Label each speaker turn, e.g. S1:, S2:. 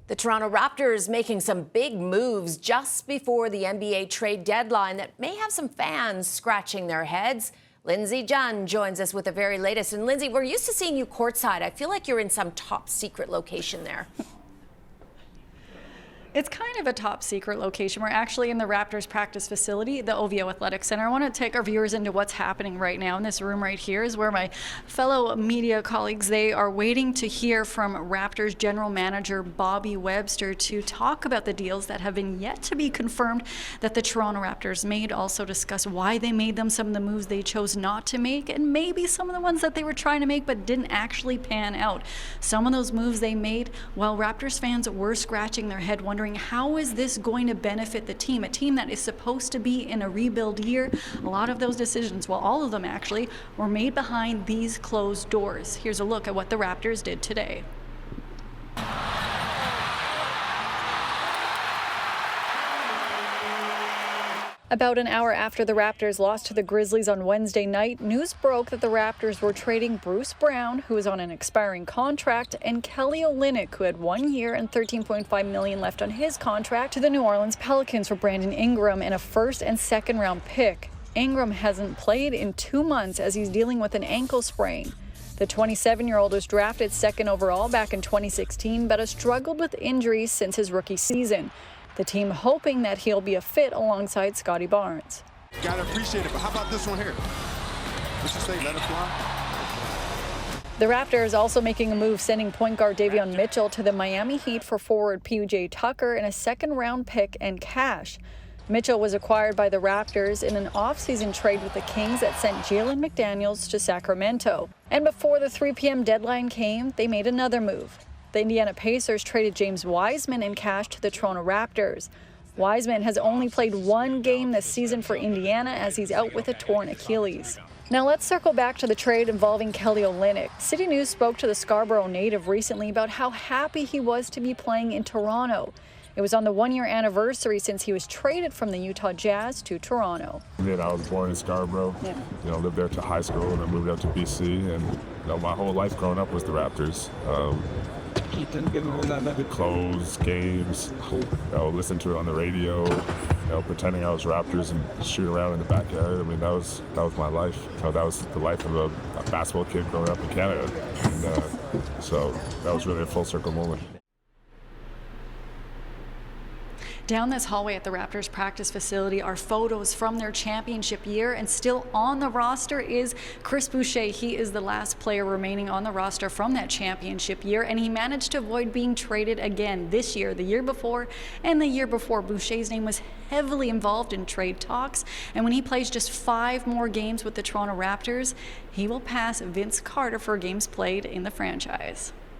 S1: The Toronto Raptors making some big moves just before the NBA trade deadline that may have some fans scratching their heads. Lindsay Dunn joins us with the very latest. And Lindsay, we're used to seeing you courtside. I feel like you're in some top secret location there.
S2: It's kind of a top secret location. We're actually in the Raptors practice facility, the OVO Athletic Center. I want to take our viewers into what's happening right now. In this room right here is where my fellow media colleagues, they are waiting to hear from Raptors general manager Bobby Webster to talk about the deals that have been yet to be confirmed that the Toronto Raptors made. Also discuss why they made them, some of the moves they chose not to make, and maybe some of the ones that they were trying to make but didn't actually pan out. Some of those moves they made, while Raptors fans were scratching their head wondering how is this going to benefit the team, a team that is supposed to be in a rebuild year. A lot of those decisions, well, all of them actually, were made behind these closed doors. Here's a look at what the Raptors did today. About an hour after the Raptors lost to the Grizzlies on Wednesday night, news broke that the Raptors were trading Bruce Brown, who is on an expiring contract, and Kelly Olynyk, who had 1 year and $13.5 million left on his contract, to the New Orleans Pelicans for Brandon Ingram and a first and second round pick. Ingram hasn't played in 2 months as he's dealing with an ankle sprain. The 27-year-old was drafted second overall back in 2016, but has struggled with injuries since his rookie season. The team hoping that he'll be a fit alongside Scotty Barnes.
S3: Gotta appreciate it, but how about this one here? What's you say, let it fly?
S2: The Raptors also making a move, sending point guard Davion Mitchell to the Miami Heat for forward PJ Tucker and a second-round pick and cash. Mitchell was acquired by the Raptors in an off-season trade with the Kings that sent Jalen McDaniels to Sacramento. And before the 3 p.m. deadline came, they made another move. The Indiana Pacers traded James Wiseman in cash to the Toronto Raptors. Wiseman has only played 1 game this season for Indiana as he's out with a torn Achilles. Now let's circle back to the trade involving Kelly Olynyk. City News spoke to the Scarborough native recently about how happy he was to be playing in Toronto. It was on the 1-year anniversary since he was traded from the Utah Jazz to Toronto.
S4: I was born in Scarborough, lived there to high school and then moved out to BC. And my whole life growing up was the Raptors. Clothes, games, listen to it on the radio, pretending I was Raptors and shoot around in the backyard. I mean, that was my life. That was the life of a basketball kid growing up in Canada. And so that was really a full circle moment.
S2: Down this hallway at the Raptors practice facility are photos from their championship year, and still on the roster is Chris Boucher. He is the last player remaining on the roster from that championship year, and he managed to avoid being traded again this year, the year before, and the year before. Boucher's name was heavily involved in trade talks, and when he plays just 5 more games with the Toronto Raptors, he will pass Vince Carter for games played in the franchise.